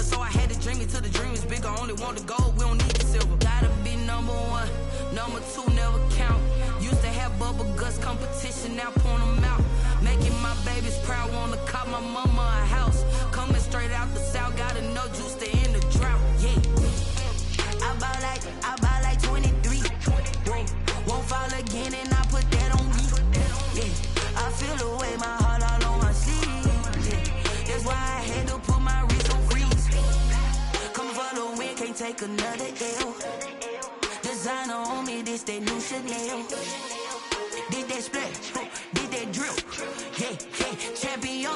diamond, so I had to dream it till the dream is bigger. Only want the gold, we don't need the silver. Gotta be number one, number two never count. Used to have bubble guts competition, now point them out. Making my babies proud, wanna cop my mama a house. Coming straight out the south, got enough juice to end the drought. Yeah, I buy like 23. Whoa, won't fall again, and I put that on me. Yeah, I feel the way, my heart all on my sleeve. Yeah, that's why I had to put my wrist on freeze. Coming for the win, can't take another L. Designer on me, this that new Chanel. Did that split, did that drill. Yeah, champion,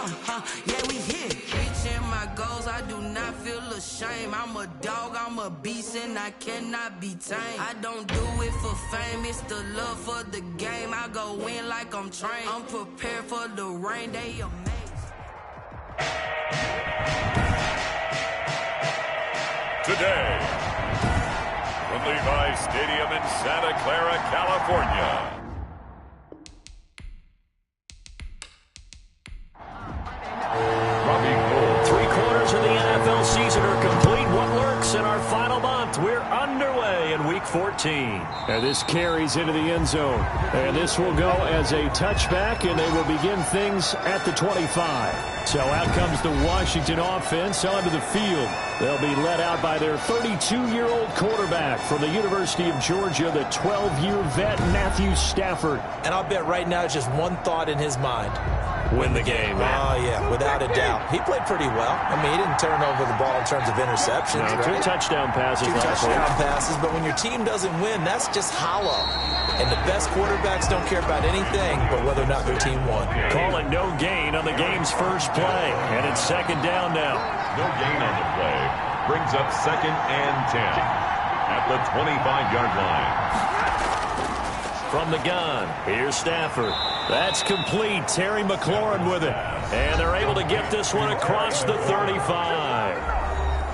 yeah, we here. Reaching my goals, I do not feel ashamed. I'm a dog, I'm a beast, and I cannot be tamed. I don't do it for fame, it's the love for the game. I go in like I'm trained. I'm prepared for the rain, they amazed. Today, from Levi Stadium in Santa Clara, California. Three-quarters of the NFL season are complete. What works in our final month? We're underway in Week 14. And this carries into the end zone. And this will go as a touchback, and they will begin things at the 25. So out comes the Washington offense onto the field. They'll be led out by their 32-year-old quarterback from the University of Georgia, the 12-year vet, Matthew Stafford. And I'll bet right now it's just one thought in his mind. Win the game. Oh, yeah, without a doubt. He played pretty well. I mean, he didn't turn over the ball in terms of interceptions. No, right? 2 touchdown passes. 2 touchdown passes, but when your team doesn't win, that's just hollow. And the best quarterbacks don't care about anything but whether or not their team won. Calling no gain on the game's first play. And it's second down now. No gain on the play. Brings up 2nd and 10 at the 25-yard line. From the gun, here's Stafford. That's complete. Terry McLaurin with it. And they're able to get this one across the 35.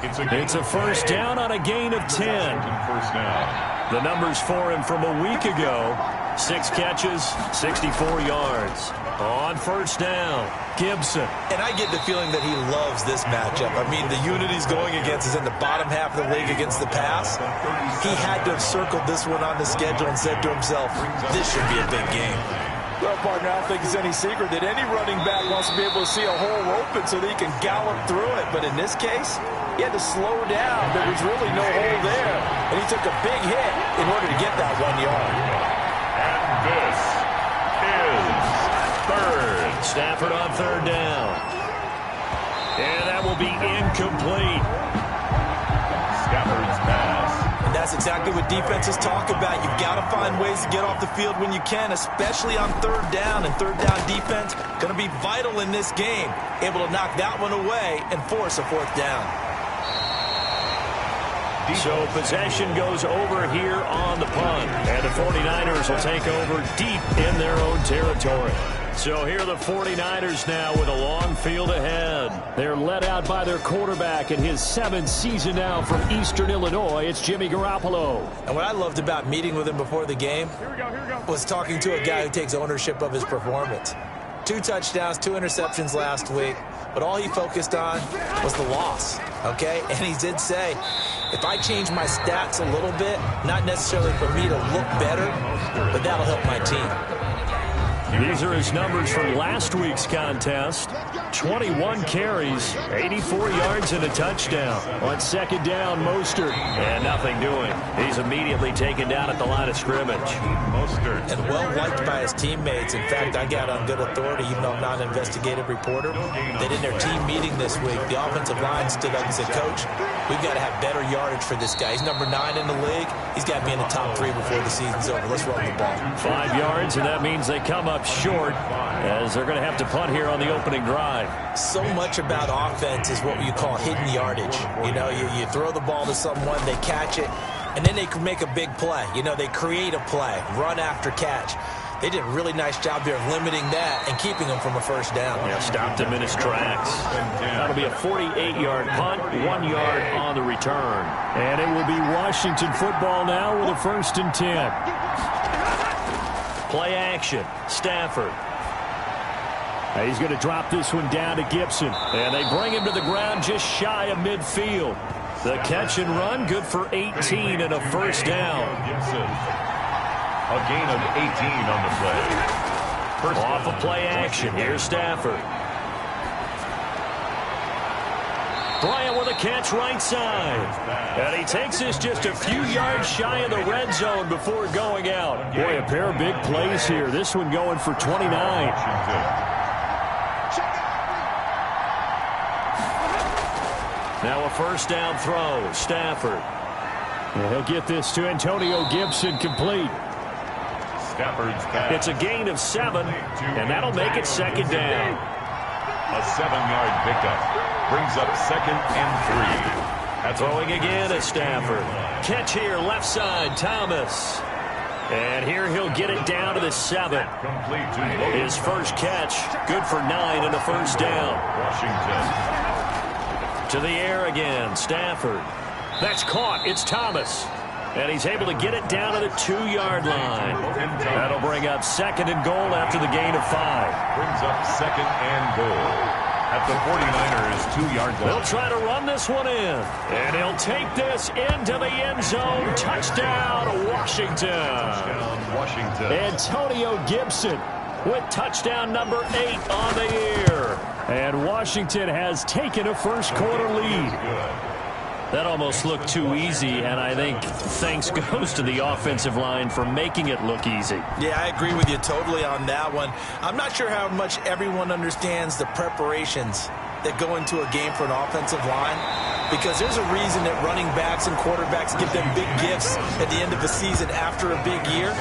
It's a first down on a gain of 10. First down. The numbers for him from a week ago. 6 catches, 64 yards. On first down, Gibson. And I get the feeling that he loves this matchup. I mean, the unit he's going against is in the bottom half of the league against the pass. He had to have circled this one on the schedule and said to himself, this should be a big game. Well, partner, I don't think it's any secret that any running back wants to be able to see a hole open so that he can gallop through it. But in this case, he had to slow down. There was really no hole there. And he took a big hit in order to get that 1 yard. And this is third. Stafford on third down. And that will be incomplete. Stafford's pass. And that's exactly what defenses talk about. You've got to find ways to get off the field when you can, especially on third down. And third down defense going to be vital in this game. Able to knock that one away and force a fourth down. So possession goes over here on the punt. And the 49ers will take over deep in their own territory. So here are the 49ers now with a long field ahead. They're led out by their quarterback in his 7th season now from Eastern Illinois. It's Jimmy Garoppolo. And what I loved about meeting with him before the game was talking to a guy who takes ownership of his performance. 2 touchdowns, 2 interceptions last week. But all he focused on was the loss, okay? And he did say, if I change my stats a little bit, not necessarily for me to look better, but that'll help my team. These are his numbers from last week's contest. 21 carries, 84 yards and a touchdown. On second down, Mostert. And nothing doing. He's immediately taken down at the line of scrimmage. Mostert. And well liked by his teammates. In fact, I got on good authority, even though I'm not an investigative reporter, that in their team meeting this week, the offensive line stood up and said, Coach, we've got to have better yardage for this guy. He's number 9 in the league. He's got to be in the top 3 before the season's over. Let's run the ball. 5 yards, and that means they come up short as they're going to have to punt here on the opening drive. So much about offense is what you call hidden yardage. You know, you throw the ball to someone, they catch it, and then they can make a big play. You know, they create a play, run after catch. They did a really nice job here of limiting that and keeping him from a first down. Yeah, stopped him in his tracks. That'll be a 48-yard punt, 1 yard on the return. And it will be Washington football now with a 1st and 10. Play action. Stafford. He's going to drop this one down to Gibson. And they bring him to the ground just shy of midfield. The catch and run, good for 18 and a first down. Gibson. A gain of 18 on the play. Off of play action. Here's Stafford. Bryant with a catch right side. And he takes this just a few yards shy of the red zone before going out. Boy, a pair of big plays here. This one going for 29. Now a first down throw. Stafford. And he'll get this to Antonio Gibson complete. Stafford's pass. It's a gain of 7, and that'll make it second down. A 7-yard pickup. Brings up 2nd and 3. Throwing again at Stafford. Catch here, left side, Thomas. And here he'll get it down to the 7. Complete to His first catch, good for 9 and a first down. Washington. To the air again, Stafford. That's caught, it's Thomas. And he's able to get it down to the 2-yard line. That'll bring up 2nd and goal after the gain of 5. Brings up 2nd and goal at the 49ers 2-yard line. They'll try to run this one in. And he'll take this into the end zone. Touchdown, Washington. Touchdown, Washington. Antonio Gibson with touchdown number 8 on the year. And Washington has taken a first quarter lead. That almost looked too easy, and I think thanks goes to the offensive line for making it look easy. Yeah, I agree with you totally on that one. I'm not sure how much everyone understands the preparations that go into a game for an offensive line, because there's a reason that running backs and quarterbacks give them big gifts at the end of the season after a big year.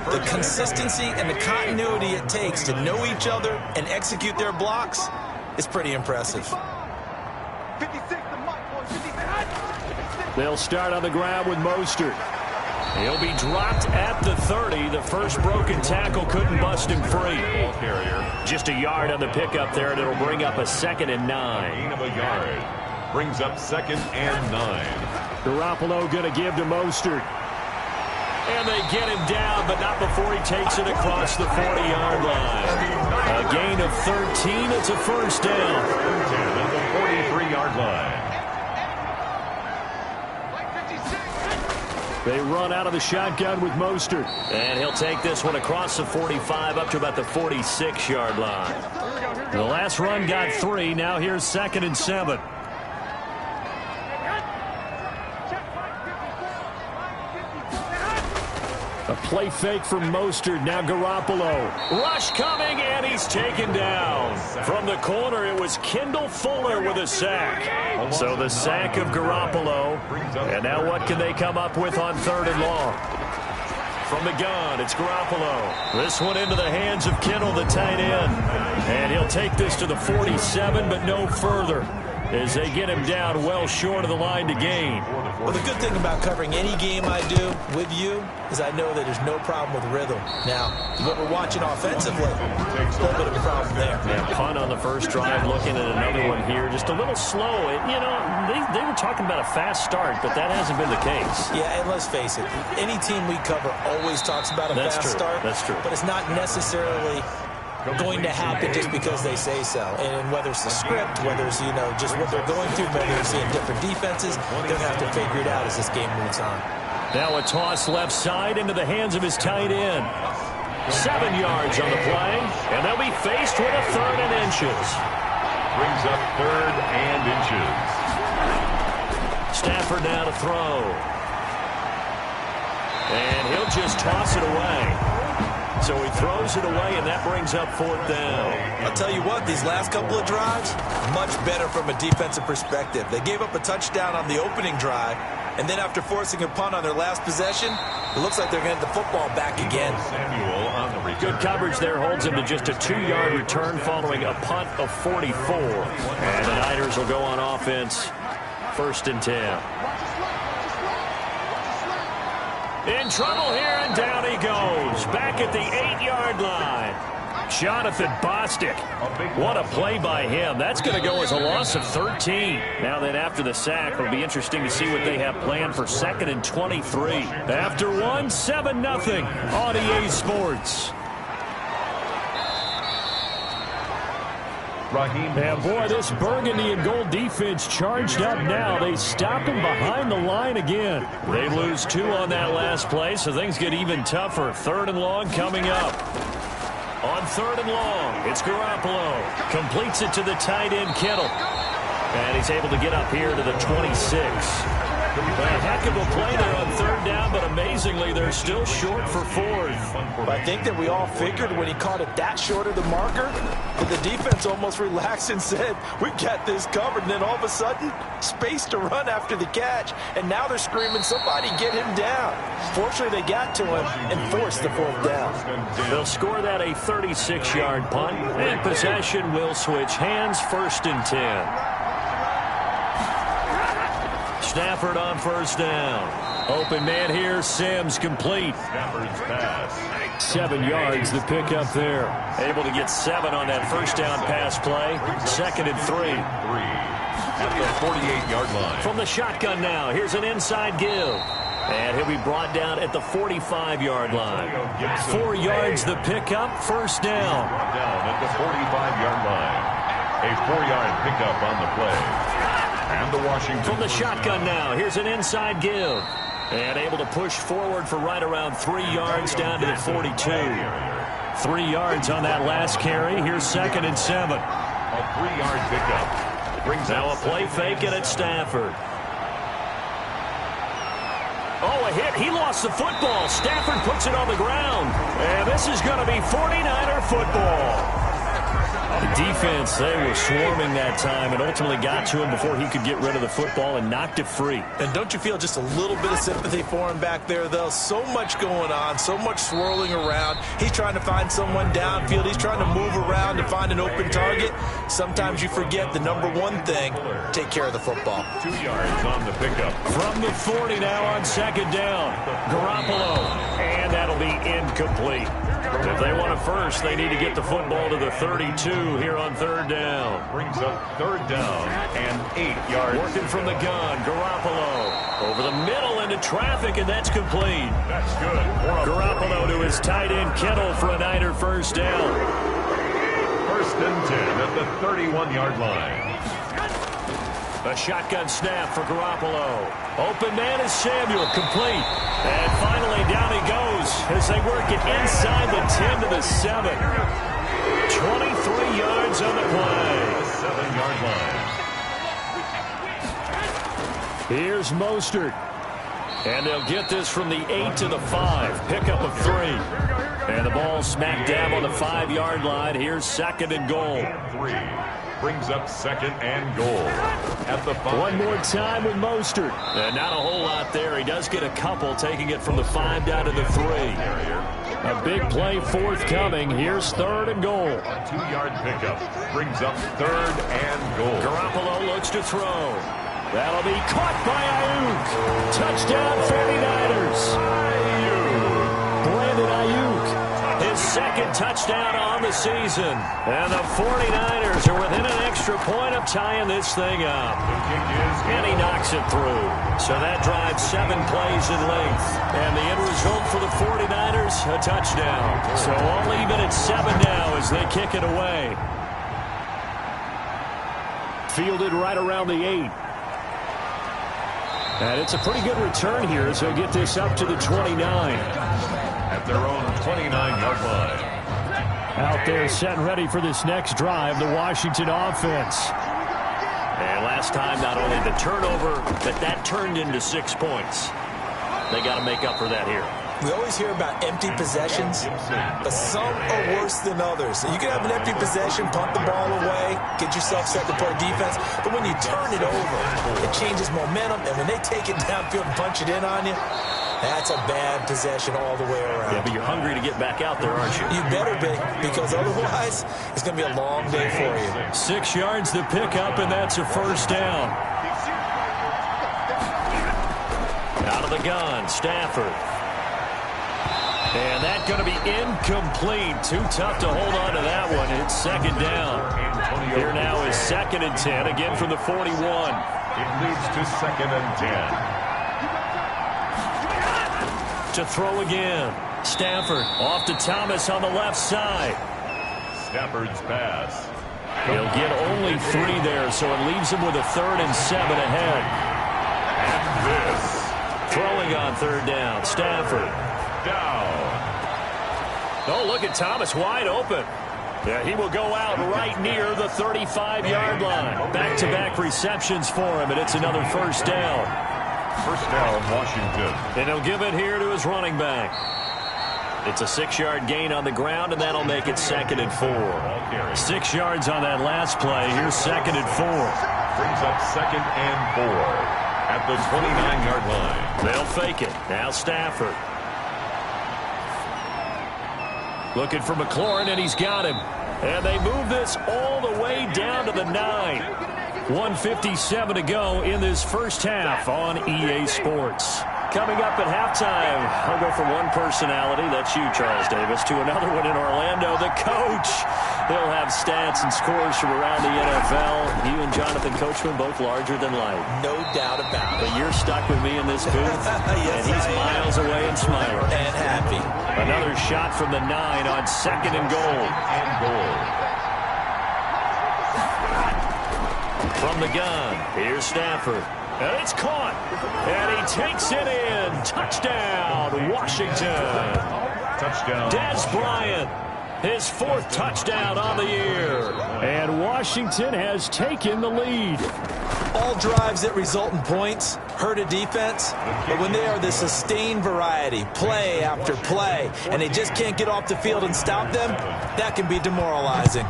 The consistency and the continuity it takes to know each other and execute their blocks is pretty impressive. They'll start on the ground with Mostert. He'll be dropped at the 30. The first broken tackle couldn't bust him free. Just a yard on the pickup there, and it'll bring up a 2nd and 9. Gain of a yard. Brings up 2nd and 9. Garoppolo going to give to Mostert. And they get him down, but not before he takes it across the 40-yard line. A gain of 13. It's a first down. At the 43-yard line. They run out of the shotgun with Mostert. And he'll take this one across the 45 up to about the 46-yard line. The last run got 3. Now here's 2nd and 7. A play fake from Mostert. Now Garoppolo. Rush coming, and he's taken down. From the corner, it was Kendall Fuller with a sack. So the sack of Garoppolo. And now what can they come up with on 3rd and long? From the gun, it's Garoppolo. This one into the hands of Kittle, the tight end. And he'll take this to the 47, but no further, as they get him down well short of the line to gain. Well, the good thing about covering any game I do with you is I know that there's no problem with rhythm. Now, what we're watching offensively, a little bit of a problem there. Yeah, punt on the first drive, looking at another one here. Just a little slow. You know, they were talking about a fast start, but that hasn't been the case. Yeah, and let's face it, any team we cover always talks about a fast start. That's true. But it's not necessarily going to happen just because they say so. And whether it's the script, whether it's, you know, just what they're going through, whether they're seeing different defenses, they're going to have to figure it out as this game moves on. Now a toss left side into the hands of his tight end. 7 yards on the play, and they'll be faced with a 3rd and inches. Brings up 3rd and inches. Stafford now to throw. And he'll just toss it away. So he throws it away, and that brings up 4th down. I'll tell you what, these last couple of drives, much better from a defensive perspective. They gave up a touchdown on the opening drive, and then after forcing a punt on their last possession, it looks like they're going to get the football back again. Samuel on the return. Good coverage there holds him to just a 2-yard return following a punt of 44. And the Niners will go on offense, 1st and 10. In trouble here, and down he goes. Back at the 8-yard line. Jonathan Bostic. What a play by him. That's going to go as a loss of 13. Now then, after the sack, it'll be interesting to see what they have planned for 2nd and 23. After 1, 7-0 on EA Sports. And boy, this burgundy and gold defense charged up now. They stopped him behind the line again. They lose 2 on that last play, so things get even tougher. 3rd and long coming up. On 3rd and long, it's Garoppolo. Completes it to the tight end, Kittle. And he's able to get up here to the 26. A heck of a play there on 3rd down, but amazingly, they're still short for 4th. I think that we all figured when he caught it that short of the marker, that the defense almost relaxed and said, we got this covered. And then all of a sudden, space to run after the catch. And now they're screaming, somebody get him down. Fortunately, they got to him and forced the 4th down. They'll score that a 36-yard punt. And possession will switch hands, 1st and 10. Stafford on 1st down. Open man here, Sims complete. Stafford's pass. 7 yards, the pickup there. Able to get 7 on that 1st down pass play. 2nd and 3. At the 48-yard line. From the shotgun now, here's an inside give. And he'll be brought down at the 45-yard line. 4 yards, the pickup, 1st down. Down at the 45-yard line. A 4-yard pickup on the play. And the Washington. From the shotgun now, here's an inside give. And able to push forward for right around 3 yards down to the 42. 3 yards on that last carry. Here's 2nd and 7. A 3-yard pickup. Brings now a play fake and it's Stafford. Oh, a hit. He lost the football. Stafford puts it on the ground. And this is going to be 49er football. The defense, they were swarming that time and ultimately got to him before he could get rid of the football and knocked it free. And don't you feel just a little bit of sympathy for him back there, though? So much going on, so much swirling around. He's trying to find someone downfield. He's trying to move around to find an open target. Sometimes you forget the number one thing, take care of the football. 2 yards on the pickup. From the 40 now on 2nd down. Garoppolo. And that'll be incomplete. If they want a first, they need to get the football to the 32 here on 3rd down. Brings up 3rd down and 8 yards. Working from the gun, Garoppolo. Over the middle into traffic, and that's complete. That's good. Garoppolo to his tight end, Kittle, for a Niner 1st down. 1st and 10 at the 31-yard line. A shotgun snap for Garoppolo. Open man is Samuel, complete. And finally down he goes as they work it inside the 10 to the 7. 23 yards on the play. 7-yard line. Here's Mostert. And they'll get this from the 8 to the 5. Pickup of 3. And the ball smack dab on the 5-yard line. Here's 2nd and goal. 3. Brings up 2nd and goal at the 5. One more time with Mostert. And not a whole lot there. He does get a couple, taking it from the 5 down to the 3. A big play forthcoming. Here's 3rd and goal. A 2-yard pickup brings up 3rd and goal. Garoppolo looks to throw. That'll be caught by Ayuk. Touchdown 49ers. Brandon Ayuk. His 2nd touchdown on the season. And the 49ers are within an extra point of tying this thing up. And he knocks it through. So that drives 7 plays in length. And the end result for the 49ers, a touchdown. So all even at 7 now as they kick it away. Fielded right around the 8. And it's a pretty good return here as they'll get this up to the 29. At their own 29-yard line. Out there set and ready for this next drive, the Washington offense. And last time, not only the turnover, but that turned into 6 points. They got to make up for that here. We always hear about empty possessions, but some are worse than others. You can have an empty possession, punt the ball away, get yourself set to play defense, but when you turn it over, it changes momentum, and when they take it downfield and punch it in on you, that's a bad possession all the way around. Yeah, but you're hungry to get back out there, aren't you? You better be, because otherwise, it's going to be a long day for you. 6 yards to pick up, and that's a 1st down. Out of the gun, Stafford. And that's going to be incomplete. Too tough to hold on to that one. It's 2nd down. Here now is 2nd and 10, again from the 41. It leads to 2nd and 10. To throw again. Stafford off to Thomas on the left side. Stafford's pass. He'll get only 3 there, so it leaves him with a 3rd and 7 ahead. And this. Throwing on 3rd down, Stafford. Down. Oh, look at Thomas, wide open. Yeah, he will go out right near the 35-yard line. Back-to-back receptions for him, and it's another 1st down. 1st down, Washington. And he'll give it here to his running back. It's a 6-yard gain on the ground, and that'll make it 2nd and 4. 6 yards on that last play. Here's 2nd and 4. Brings up 2nd and 4 at the 29-yard line. They'll fake it. Now Stafford. Looking for McLaurin, and he's got him. And they move this all the way down to the 9. 1:57 to go in this first half on EA Sports. Coming up at halftime, I'll go from one personality, that's you, Charles Davis, to another one in Orlando, the coach. He'll have stats and scores from around the NFL. You and Jonathan Coachman both larger than life. No doubt about it. But you're stuck with me in this booth, Yes, and he's miles away and smiling. And happy. Another shot from the 9 on 2nd and goal. From the gun, here's Stafford. And it's caught. And he takes it in. Touchdown, Washington. Touchdown. Des Bryant, his 4th touchdown on the year. And Washington has taken the lead. All drives that result in points hurt a defense, but when they are the sustained variety, play after play, and they just can't get off the field and stop them, that can be demoralizing.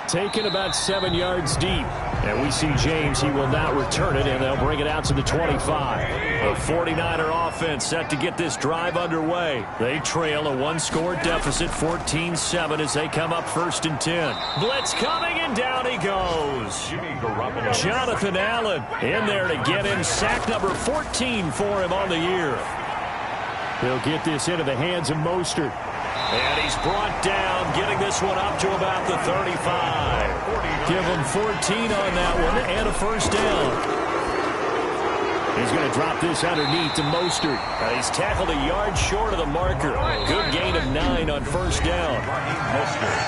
Taken about 7 yards deep. And we see James, he will not return it, and they'll bring it out to the 25. The 49er offense set to get this drive underway. They trail a 1-score deficit, 14-7, as they come up 1st and 10. Blitz coming, and down he goes. Jonathan Allen in there to get him. Sack number 14 for him on the year. He'll get this into the hands of Mostert. And he's brought down, getting this one up to about the 35. Give him 14 on that one and a 1st down. He's going to drop this underneath to Mostert. He's tackled a yard short of the marker. Good gain of 9 on 1st down.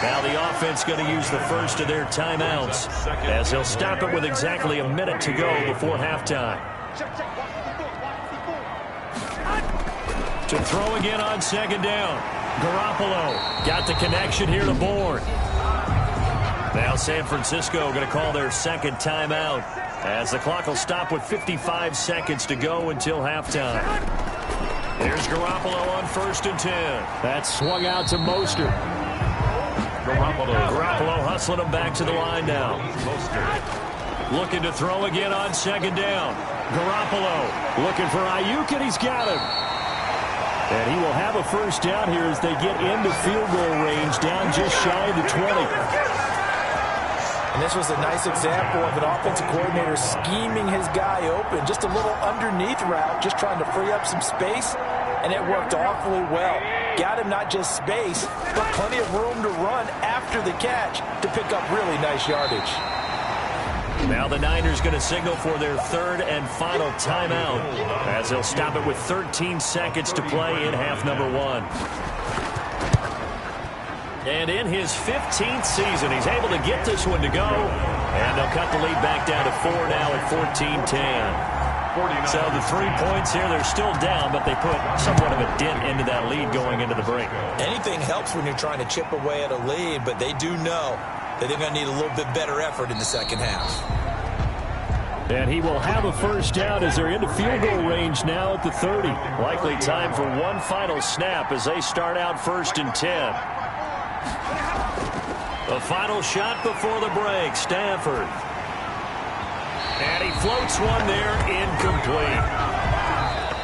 Now the offense going to use the first of their timeouts, as they'll stop it with exactly a minute to go before halftime. To throw again on 2nd down. Garoppolo got the connection here to Bourne. Now San Francisco going to call their 2nd timeout, as the clock will stop with 55 seconds to go until halftime. There's Garoppolo on 1st and 10. That's swung out to Mostert. Garoppolo hustling him back to the line now. Mostert looking to throw again on 2nd down. Garoppolo looking for Ayuk, and he's got him. And he will have a 1st down here as they get into field goal range, down just shy of the 20. And this was a nice example of an offensive coordinator scheming his guy open. Just a little underneath route, just trying to free up some space, and it worked awfully well. Got him not just space, but plenty of room to run after the catch to pick up really nice yardage. Now the Niners going to signal for their 3rd and final timeout, as they'll stop it with 13 seconds to play in half number 1. And in his 15th season, he's able to get this one to go. And they'll cut the lead back down to 4 now at 14-10. So the 3 points here, they're still down, but they put somewhat of a dent into that lead going into the break. Anything helps when you're trying to chip away at a lead, but they do know that they're going to need a little bit better effort in the second half. And he will have a 1st down as they're into field goal range now at the 30. Likely time for one final snap as they start out 1st and 10. The final shot before the break, Stafford. And he floats one there, incomplete.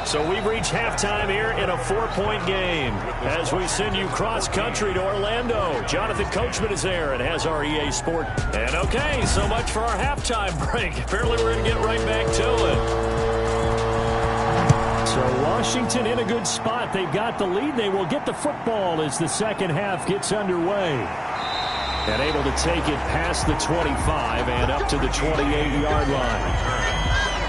So we've reached halftime here in a 4-point game as we send you cross-country to Orlando. Jonathan Coachman is there and has our EA Sport. And okay, so much for our halftime break. Apparently we're going to get right back to it. So Washington in a good spot. They've got the lead. They will get the football as the second half gets underway. And able to take it past the 25 and up to the 28-yard line.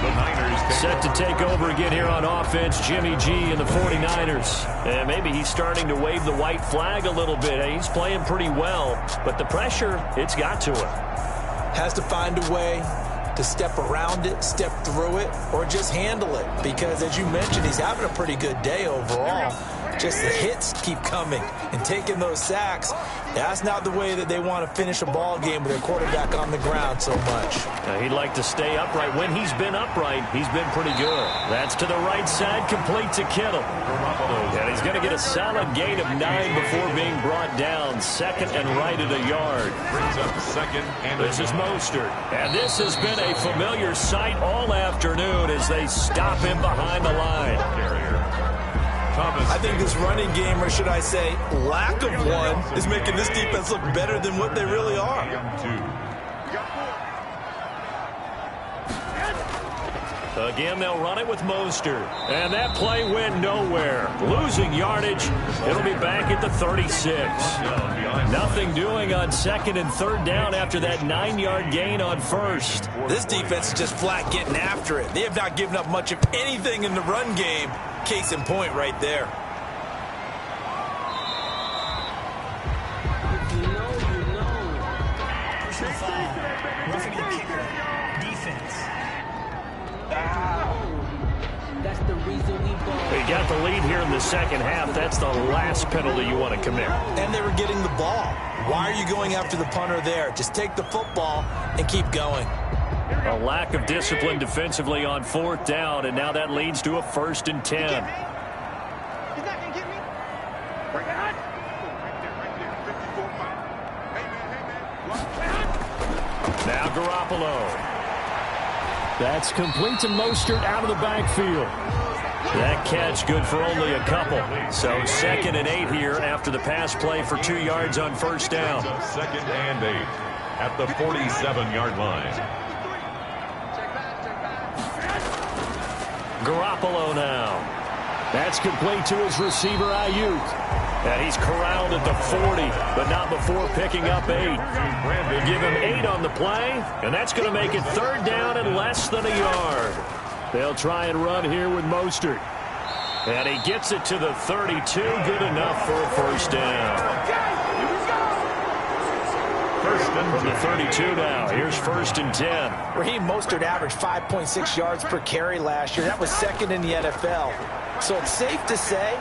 The Niners set to take over again here on offense. Jimmy G and the 49ers. And maybe he's starting to wave the white flag a little bit. He's playing pretty well, but the pressure, it's got to him. Has to find a way to step around it, step through it, or just handle it. Because, as you mentioned, he's having a pretty good day overall. Just the hits keep coming and taking those sacks. That's not the way that they want to finish a ball game with their quarterback on the ground so much. He'd like to stay upright. When he's been upright, he's been pretty good. That's to the right side, complete to Kittle. And he's going to get a solid gain of 9 before being brought down. Second and right at a yard. brings up second and this is Mostert. And this has been a familiar sight all afternoon as they stop him behind the line. I think this running game, or should I say lack of one, is making this defense look better than what they really are. Again, they'll run it with Mostert. And that play went nowhere. Losing yardage. It'll be back at the 36. Nothing doing on second and third down after that 9-yard gain on first. This defense is just flat getting after it. They have not given up much of anything in the run game. Case in point right there. Personal foul. Roughing the kicker. Defense. That's the reason we ball. They got the lead here in the second half. That's the last penalty you want to commit. And they were getting the ball. Why are you going after the punter there? Just take the football and keep going. A lack of discipline defensively on fourth down, and now that leads to a 1st and 10. He's not going to get me. Bring it on. Now Garoppolo. That's complete to Mostert out of the backfield. That catch good for only a couple. So 2nd and 8 here after the pass play for 2 yards on first down. 2nd and 8 at the 47-yard line. Garoppolo now. That's complete to his receiver, Ayuk. And he's corralled at the 40, but not before picking up 8. Give him 8 on the play, and that's going to make it 3rd down and less than a yard. They'll try and run here with Mostert. And he gets it to the 32, good enough for a 1st down. From the 32 now, here's 1st and 10. Raheem Mostert averaged 5.6 yards per carry last year. That was 2nd in the NFL. So it's safe to say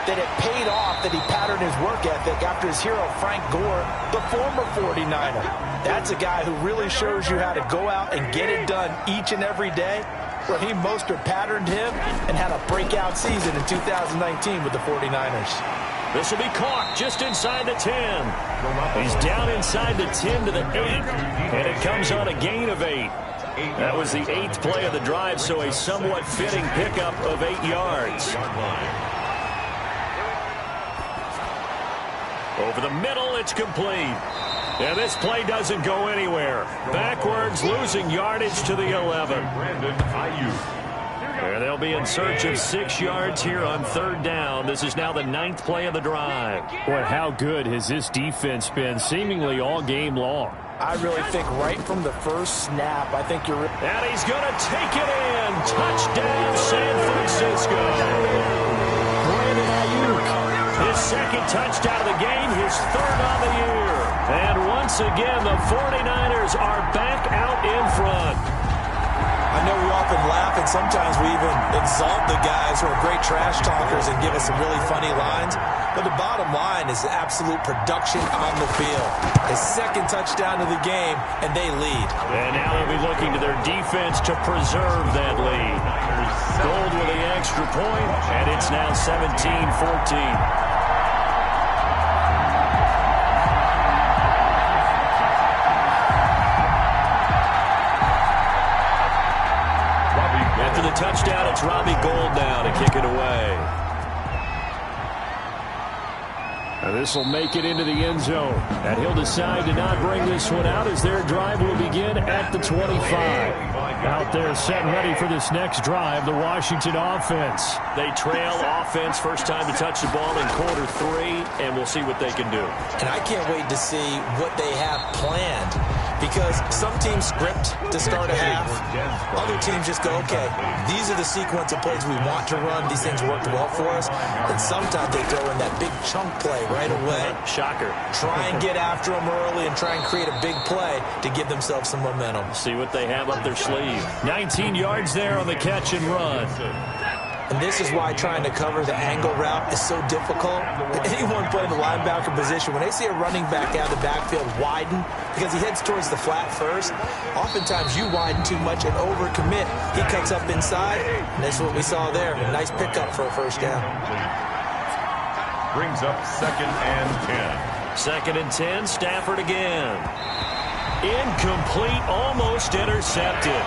that it paid off that he patterned his work ethic after his hero, Frank Gore, the former 49er. That's a guy who really shows you how to go out and get it done each and every day. Raheem Mostert patterned him and had a breakout season in 2019 with the 49ers. This will be caught just inside the 10. He's down inside the 10 to the 8, and it comes on a gain of 8. That was the 8th play of the drive, so a somewhat fitting pickup of 8 yards. Over the middle, it's complete. And this play doesn't go anywhere. Backwards, losing yardage to the 11. And they'll be in search of 6 yards here on 3rd down. This is now the 9th play of the drive. Boy, how good has this defense been seemingly all game long? I really think right from the first snap, I think you're... And he's going to take it in. Touchdown, San Francisco. Brandon Ayuk, his 2nd touchdown of the game, his 3rd on the year. And once again, the 49ers are back out in front. I know we often laugh, and sometimes we even exalt the guys who are great trash talkers and give us some really funny lines. But the bottom line is absolute production on the field. His 2nd touchdown of the game, and they lead. And now they'll be looking to their defense to preserve that lead. Gold with the extra point, and it's now 17-14. After the touchdown, it's Robbie Gould now to kick it away. And this will make it into the end zone. And he'll decide to not bring this one out as their drive will begin at the 25. Out there set and ready for this next drive, the Washington offense. They trail offense, first time to touch the ball in quarter 3, and we'll see what they can do. And I can't wait to see what they have planned because some teams script to start a half. Other teams just go, okay, these are the sequence of plays we want to run. These things worked well for us. And sometimes they throw in that big chunk play right away. Shocker. Try and get after them early and try and create a big play to give themselves some momentum. See what they have up their sleeve. 19 yards there on the catch and run. And this is why trying to cover the angle route is so difficult. Anyone playing the linebacker position, when they see a running back out of the backfield widen, because he heads towards the flat first, oftentimes you widen too much and overcommit. He cuts up inside, and that's what we saw there. A nice pickup for a first down. Brings up 2nd and 10. 2nd and 10, Stafford again. Incomplete, almost intercepted.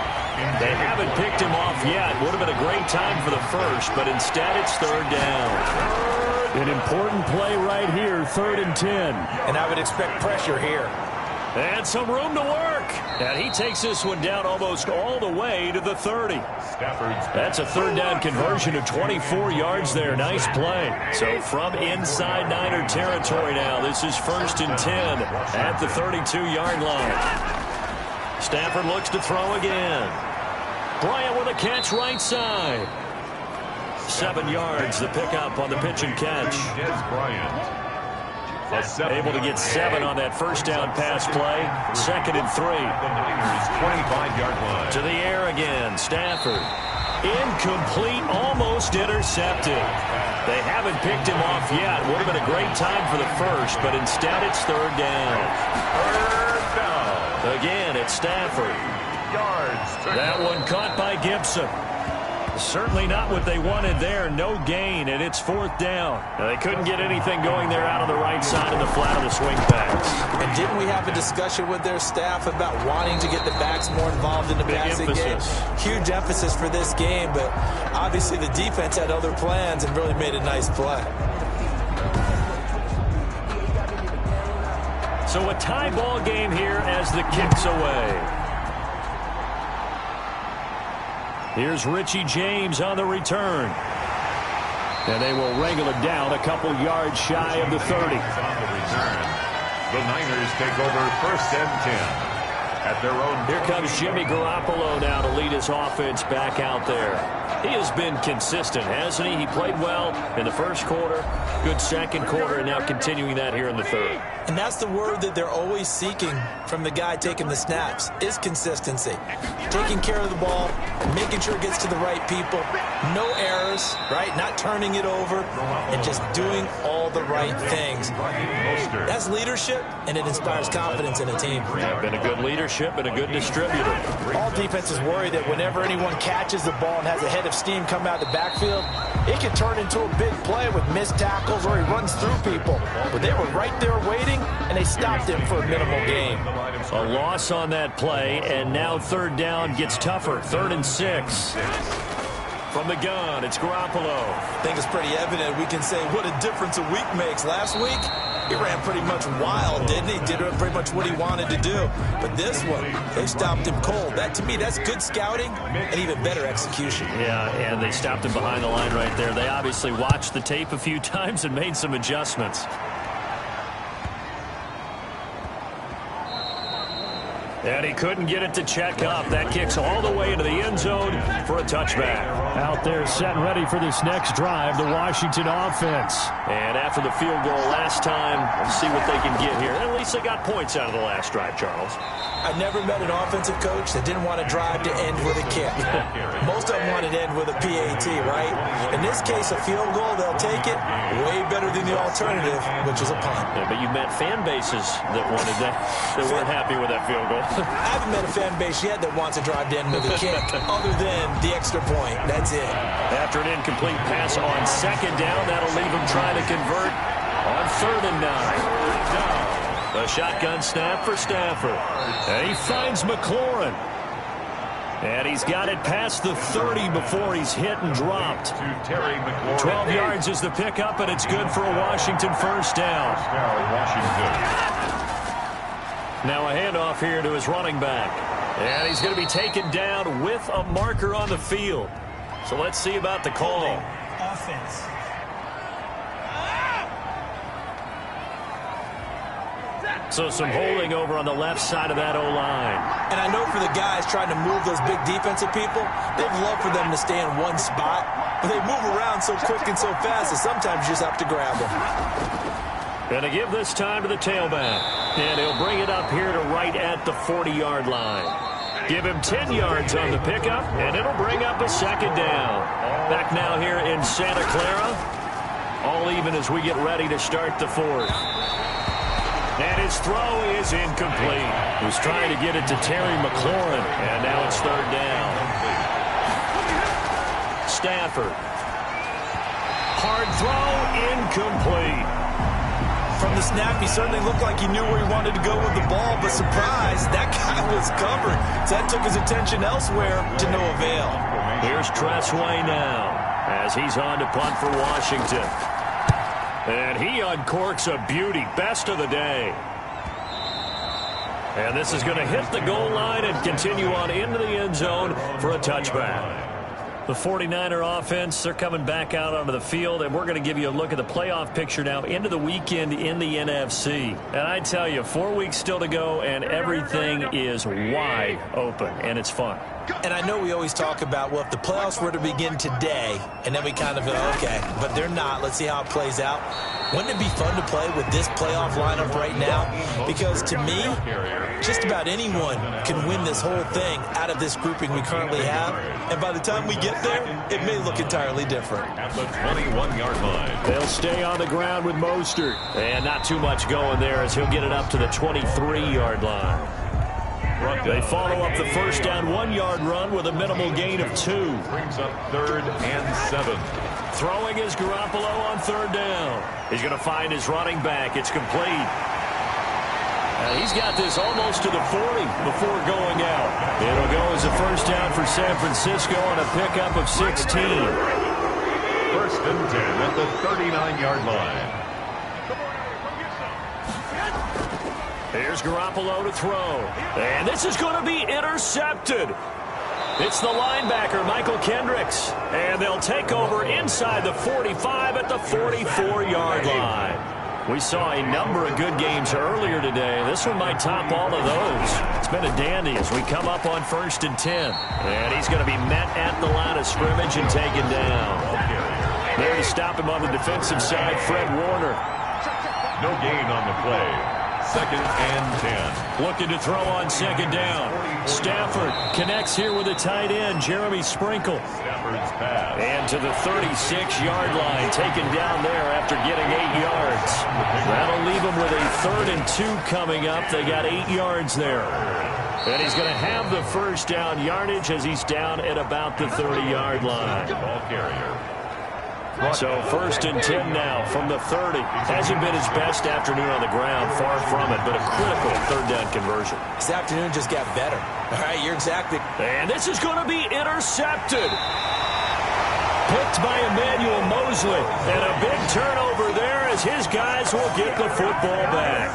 They haven't picked him off yet. Would have been a great time for the first, but instead it's 3rd down. An important play right here, 3rd and 10. And I would expect pressure here. And some room to work. And he takes this one down almost all the way to the 30. That's a 3rd down conversion of 24 yards there. Nice play. So from inside Niner territory now, this is 1st and 10 at the 32-yard line. Stafford looks to throw again. Bryant with a catch right side. 7 yards, the pickup on the pitch and catch. Able to get 7 on that first down pass play. 2nd and 3. The Niners 25-yard line. To the air again, Stafford. Incomplete, almost intercepted. They haven't picked him off yet. Would have been a great time for the first, but instead it's 3rd down. 3rd down. Again, it's Stafford. That one caught by Gibson. Certainly not what they wanted there. No gain, and it's 4th down. Now, they couldn't get anything going there out on the right side of the flat of the swing pass. And didn't we have a discussion with their staff about wanting to get the backs more involved in the passing game? Huge emphasis for this game, but obviously the defense had other plans and really made a nice play. So a tie ball game here as the kick's away. Here's Richie James on the return. And they will wrangle it down a couple yards shy of the 30. On the return. The Niners take over 1st and 10 at their own. Here comes Jimmy Garoppolo now to lead his offense back out there. He has been consistent, hasn't he? He played well in the first quarter, good second quarter, and now continuing that here in the 3rd. And that's the word that they're always seeking from the guy taking the snaps, is consistency. Taking care of the ball, making sure it gets to the right people, no errors, right? Not turning it over, and just doing all the right things. That's leadership, and it inspires confidence in a team. Yeah, been a good leadership and a good distributor. All defenses worry that whenever anyone catches the ball and has a head of steam come out of the backfield, it can turn into a big play with missed tackles or he runs through people. But they were right there waiting, and they stopped him for a minimal gain. A loss on that play, and now 3rd down gets tougher. 3rd and 6. From the gun, it's Garoppolo. I think it's pretty evident we can say what a difference a week makes. Last week, he ran pretty much wild, didn't he? Did pretty much what he wanted to do. But this one, they stopped him cold. That, to me, that's good scouting and even better execution. Yeah, and they stopped him behind the line right there. They obviously watched the tape a few times and made some adjustments. And he couldn't get it to check up. That kicks all the way into the end zone for a touchback. Out there set and ready for this next drive, the Washington offense. And after the field goal last time, let's see what they can get here. At least they got points out of the last drive, Charles. I've never met an offensive coach that didn't want to drive to end with a kick. Most of them wanted to end with a PAT, right? In this case, a field goal, they'll take it. Way better than the alternative, which is a punt. Yeah, but you met fan bases that wanted that weren't happy with that field goal. I haven't met a fan base yet that wants to drive to end with a kick, other than the extra point. That's it. After an incomplete pass on 2nd down, that'll leave him trying to convert on 3rd and 9. The shotgun snap for Stafford. And he finds McLaurin. And he's got it past the 30 before he's hit and dropped. 12 yards is the pickup, and it's good for a Washington first down. Now a handoff here to his running back. And he's going to be taken down with a marker on the field. So let's see about the call. Offense. So some holding over on the left side of that O-line. And I know for the guys trying to move those big defensive people, they'd love for them to stay in one spot, but they move around so quick and so fast that sometimes you just have to grab them. Going to give this time to the tailback. And he'll bring it up here to right at the 40-yard line. Give him 10 yards on the pickup, and it'll bring up a second down. Back now here in Santa Clara. All even as we get ready to start the fourth. And his throw is incomplete. He was trying to get it to Terry McLaurin, and now it's third down. Stafford. Hard throw, incomplete. From the snap, he certainly looked like he knew where he wanted to go with the ball, but surprise, that guy was covered. So that took his attention elsewhere to no avail. Here's Tressway now as he's on to punt for Washington. And he uncorks a beauty. Best of the day. And this is going to hit the goal line and continue on into the end zone for a touchback. The 49er offense, they're coming back out onto the field, and we're going to give you a look at the playoff picture now into the weekend in the NFC. And I tell you, 4 weeks still to go, and everything is wide open, and it's fun. And I know we always talk about, well, if the playoffs were to begin today, and then we kind of go, okay, but they're not. Let's see how it plays out. Wouldn't it be fun to play with this playoff lineup right now? Because to me, just about anyone can win this whole thing out of this grouping we currently have. And by the time we get there, it may look entirely different. At the 21-yard line. They'll stay on the ground with Mostert. And not too much going there as he'll get it up to the 23-yard line. They follow up the first down 1-yard run with a minimal gain of 2. Brings up 3rd and 7. Throwing is Garoppolo on 3rd down. He's going to find his running back. It's complete. He's got this almost to the 40 before going out. It'll go as a first down for San Francisco on a pickup of 16. 1st and 10 at the 39-yard line. Here's Garoppolo to throw. And this is going to be intercepted. It's the linebacker, Michael Kendricks. And they'll take over inside the 45 at the 44-yard line. We saw a number of good games earlier today. This one might top all of those. It's been a dandy as we come up on 1st and 10. And he's going to be met at the line of scrimmage and taken down. There to stop him on the defensive side, Fred Warner. No gain on the play. 2nd and 10. Looking to throw on 2nd down. Stafford connects here with a tight end, Jeremy Sprinkle. Stafford's pass. And to the 36-yard line, taken down there after getting 8 yards. That'll leave him with a 3rd and 2 coming up. They got 8 yards there. And he's going to have the first down yardage as he's down at about the 30-yard line. Ball carrier. So 1st and 10 now from the 30. Hasn't been his best afternoon on the ground, far from it, but a critical 3rd down conversion. This afternoon just got better. All right, you're exactly. And this is going to be intercepted. Picked by Emmanuel Mosley. And a big turnover there as his guys will get the football back.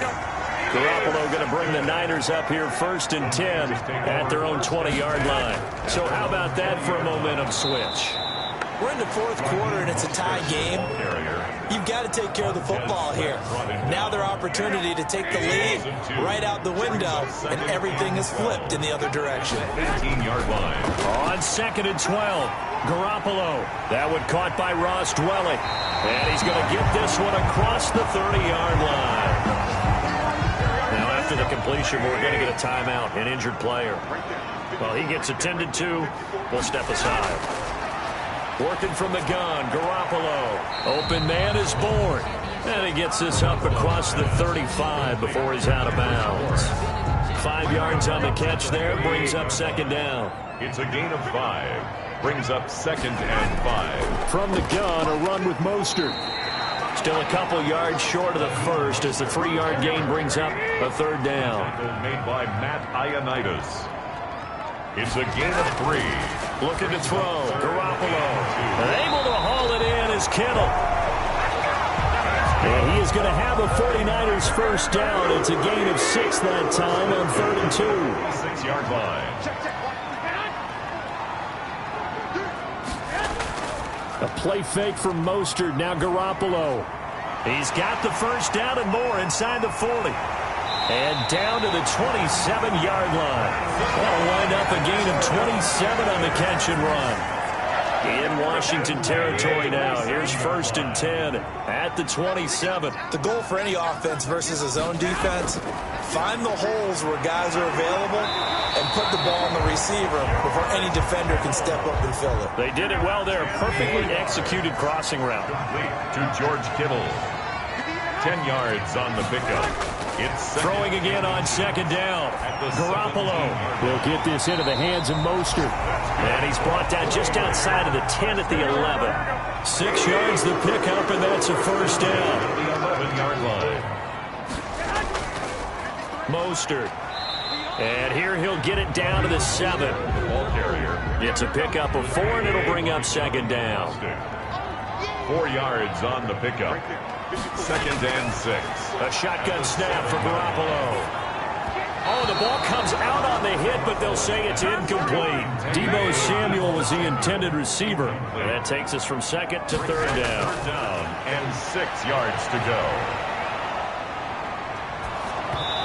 Garoppolo going to bring the Niners up here 1st and 10 at their own 20-yard line. So how about that for a momentum switch? We're in the 4th quarter, and it's a tie game. You've got to take care of the football here. Now their opportunity to take the lead right out the window, and everything is flipped in the other direction. 15-yard line. On 2nd and 12, Garoppolo. That one caught by Ross Dwelling. And he's going to get this one across the 30-yard line. Now after the completion, we're going to get a timeout, an injured player. Well, he gets attended to. We'll step aside. Working from the gun, Garoppolo. Open man is born. And he gets this up across the 35 before he's out of bounds. 5 yards on the catch there, brings up 2nd down. It's a gain of 5. Brings up 2nd and 5. From the gun, a run with Mostert. Still a couple yards short of the first as the 3-yard gain brings up a 3rd down. Made by Matt Ioannidis. It's a gain of 3. Looking to throw, Garoppolo. Able to haul it in is Kittle. And he is going to have a 49ers first down. It's a gain of 6 that time on 3rd and 2. 6-yard line. A play fake from Mostert. Now Garoppolo. He's got the first down and more inside the 40. And down to the 27-yard line. That'll wind up a gain of 27 on the catch and run. In Washington territory now. Here's 1st and 10 at the 27. The goal for any offense versus a zone defense, find the holes where guys are available and put the ball on the receiver before any defender can step up and fill it. They did it well there. Perfectly executed crossing route. To George Kittle. 10 yards on the pickup. It's throwing again on 2nd down. Garoppolo will get this into the hands of Mostert. And he's brought down just outside of the 10 at the 11. 6 yards the pickup, and that's a 1st down. The 11-yard line. Mostert. And here he'll get it down to the 7. Ball carrier. It's a pickup of 4, and it'll bring up 2nd down. 4 yards on the pickup. 2nd and 6. A shotgun snap for Garoppolo. Oh, the ball comes out on the hit, but they'll say it's incomplete. Deebo Samuel was the intended receiver. And that takes us from 2nd to 3rd down. 3rd down and 6 yards to go.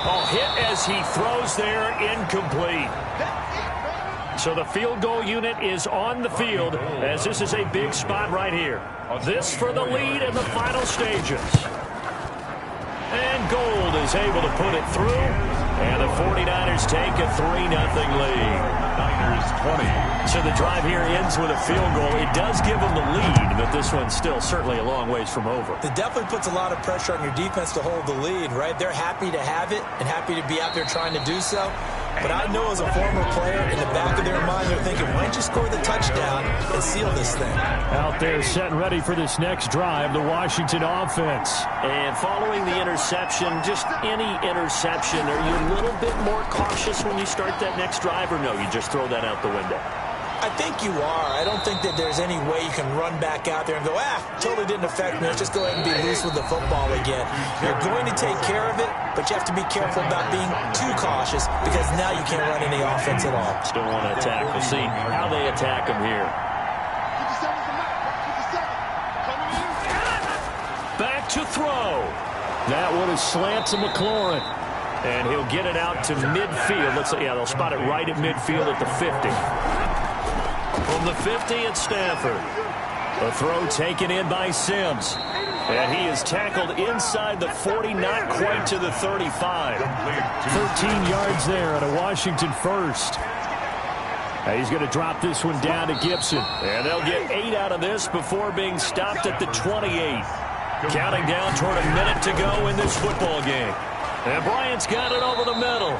Oh, hit as he throws there, incomplete. So the field goal unit is on the field as this is a big spot right here. This for the lead in the final stages. And Gold is able to put it through. And the 49ers take a 3-0 lead. Niners 20. So the drive here ends with a field goal. It does give them the lead, but this one's still certainly a long ways from over. It definitely puts a lot of pressure on your defense to hold the lead, right? They're happy to have it and happy to be out there trying to do so. But I know as a former player, in the back of their mind, they're thinking, why don't you score the touchdown and seal this thing? Out there set and ready for this next drive, the Washington offense. And following the interception, just any interception, are you a little bit more cautious when you start that next drive, or no, you just throw that out the window? I think you are. I don't think that there's any way you can run back out there and go, totally didn't affect me. Let's just go ahead and be loose with the football again. You're going to take care of it, but you have to be careful about being too cautious because now you can't run any offense at all. Still want to attack. We'll see how they attack him here. Back to throw. That one is slant to McLaurin. And he'll get it out to midfield. They'll spot it right at midfield at the 50. From the 50, it's Stafford. A throw taken in by Sims. And he is tackled inside the 40, not quite to the 35. 13 yards there at a Washington first. He's going to drop this one down to Gibson. And they'll get 8 out of this before being stopped at the 28. Counting down toward a minute to go in this football game. And Bryant's got it over the middle.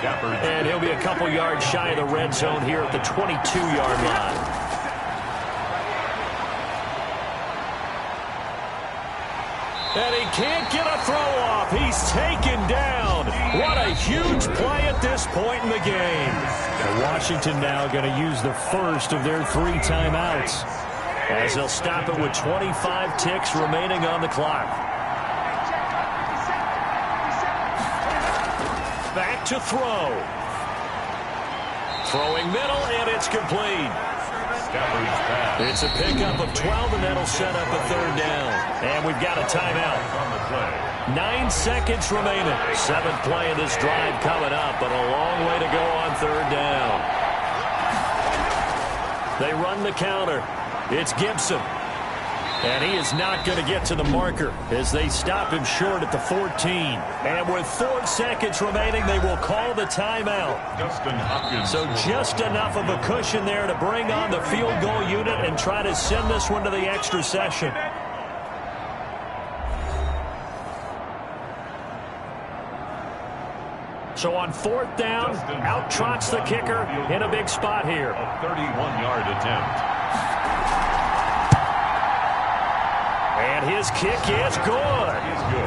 And he'll be a couple yards shy of the red zone here at the 22-yard line. And he can't get a throw off. He's taken down. What a huge play at this point in the game. And Washington now going to use the first of their 3 timeouts as they'll stop it with 25 ticks remaining on the clock. Back to throw. Throwing middle, and it's complete. It's a pickup of 12, and that'll set up a 3rd down. And we've got a timeout. 9 seconds remaining. 7th play of this drive coming up, but a long way to go on 3rd down. They run the counter. It's Gibson. And he is not going to get to the marker as they stop him short at the 14. And with 4 seconds remaining, they will call the timeout. So just enough of a cushion there to bring on the field goal unit and try to send this one to the extra session. So on 4th down, out trots the kicker in a big spot here. A 31-yard attempt. And his kick is good.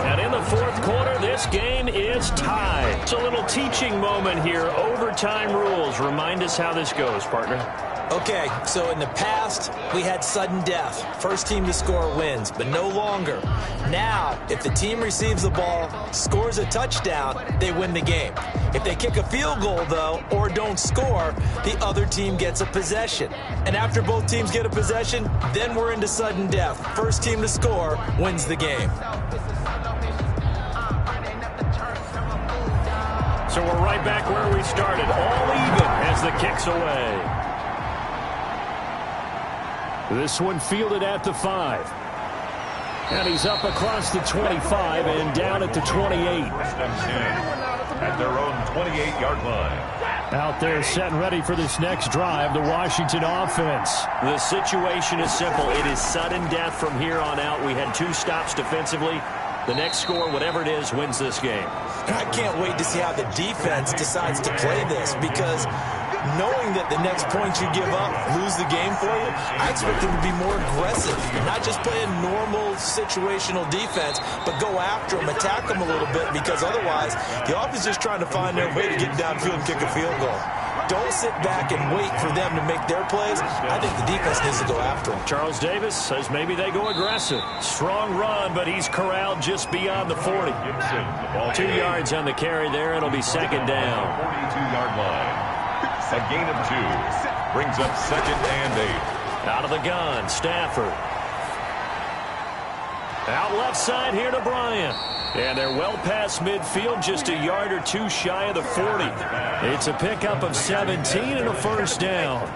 And in the 4th quarter, this game is tied. It's a little teaching moment here. Overtime rules. Remind us how this goes, partner. Okay, so in the past, we had sudden death. First team to score wins, but no longer. Now, if the team receives the ball, scores a touchdown, they win the game. If they kick a field goal, though, or don't score, the other team gets a possession. And after both teams get a possession, then we're into sudden death. First team to score wins the game. So we're right back where we started, all even as the kick's away. This one fielded at the 5. And he's up across the 25 and down at the 28. At their own 28-yard line. Out there set and ready for this next drive, the Washington offense. The situation is simple. It is sudden death from here on out. We had 2 stops defensively. The next score, whatever it is, wins this game. I can't wait to see how the defense decides to play this, because knowing that the next point you give up lose the game for you, I expect them to be more aggressive, not just play a normal situational defense, but go after them, attack them a little bit, because otherwise the offense is just trying to find their way to get downfield and kick a field goal. Don't sit back and wait for them to make their plays. I think the defense needs to go after them. Charles Davis says maybe they go aggressive. Strong run, but he's corralled just beyond the 40. 2 yards on the carry there. It'll be second down. 42-yard line. A gain of 2. Brings up second and 8. Out of the gun, Stafford. Out left side here to Bryant. And they're well past midfield, just a yard or 2 shy of the 40. It's a pickup of 17 and a first down.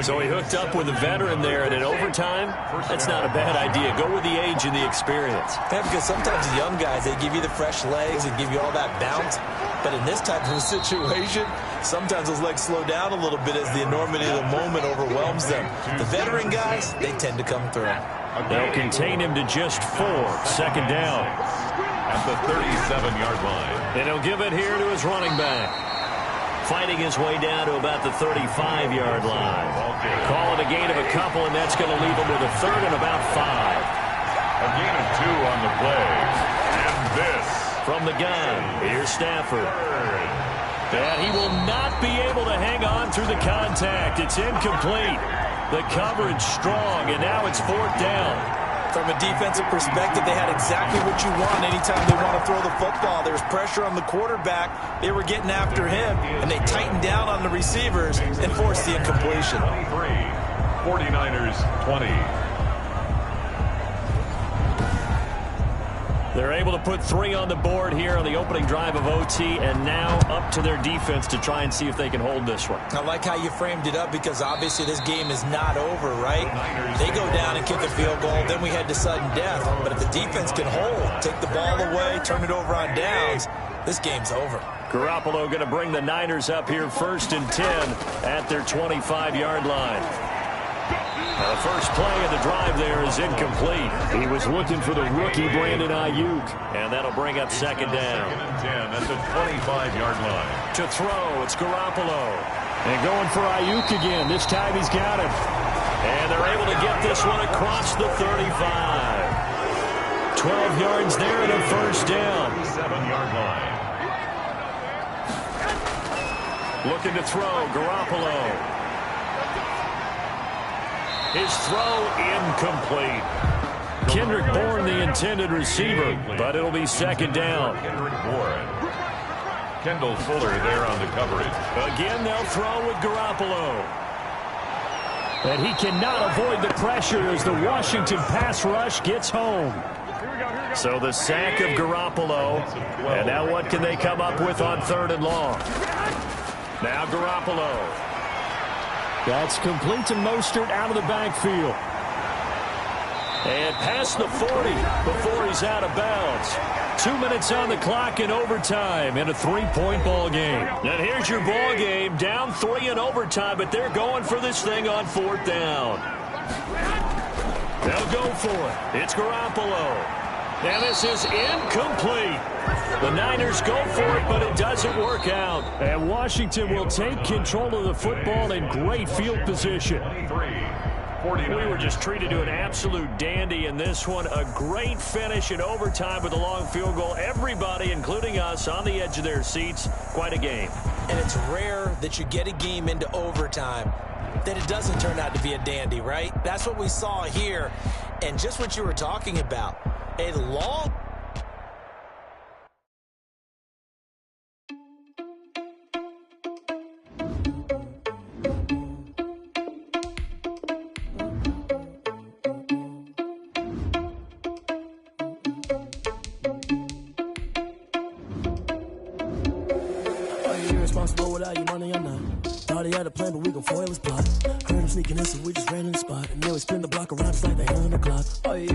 So he hooked up with a veteran there, and in overtime, that's not a bad idea. Go with the age and the experience. Yeah, because sometimes the young guys, they give you the fresh legs and give you all that bounce. But in this type of a situation, sometimes those legs slow down a little bit as the enormity of the moment overwhelms them. The veteran guys, they tend to come through. They'll contain him to just 4. Second down. At the 37-yard line. And he'll give it here to his running back. Fighting his way down to about the 35-yard line. Call it a gain of a couple, and that's going to leave him with a third and about 5. A gain of 2 on the play. And this. From the gun, here's Stafford. And he will not be able to hang on through the contact. It's incomplete. The coverage strong, and now it's 4th down. From a defensive perspective, they had exactly what you want anytime they want to throw the football. There's pressure on the quarterback. They were getting after him, and they tightened down on the receivers and forced the incompletion. 49ers 20. They're able to put 3 on the board here on the opening drive of OT, and now up to their defense to try and see if they can hold this one. I like how you framed it up, because obviously this game is not over, right? They go down and kick a field goal, then we head to sudden death. But if the defense can hold, take the ball away, turn it over on downs, this game's over. Garoppolo going to bring the Niners up here 1st and 10 at their 25-yard line. The first play of the drive there is incomplete. He was looking for the rookie Brandon Ayuk. And that'll bring up second down. Second and 10 at the 25-yard line. To throw, it's Garoppolo. And going for Ayuk again. This time he's got him. And they're able to get this one across the 35. 12 yards there and a first down. 7-yard line. Looking to throw, Garoppolo. His throw incomplete. Kendrick Bourne, the intended receiver, but it'll be second down. Kendrick Bourne. Kendall Fuller there on the coverage. Again, they'll throw with Garoppolo. And he cannot avoid the pressure as the Washington pass rush gets home. So the sack of Garoppolo. And now what can they come up with on 3rd and long? Now Garoppolo. That's complete to Mostert out of the backfield. And past the 40 before he's out of bounds. 2 minutes on the clock in overtime in a 3-point ball game. And here's your ball game, down 3 in overtime, but they're going for this thing on 4th down. They'll go for it. It's Garoppolo. And this is incomplete. The Niners go for it, but it doesn't work out. And Washington will take control of the football in great field position. We were just treated to an absolute dandy in this one. A great finish in overtime with a long field goal. Everybody, including us, on the edge of their seats. Quite a game. And it's rare that you get a game into overtime that it doesn't turn out to be a dandy, right? That's what we saw here. And just what you were talking about. A long... responsible without your money or not. Thought he had a plan, but we gon' foil his plot. Heard him sneaking in, so we just ran in the spot. And now we spin the block around just like they on the clock. Oh, yeah.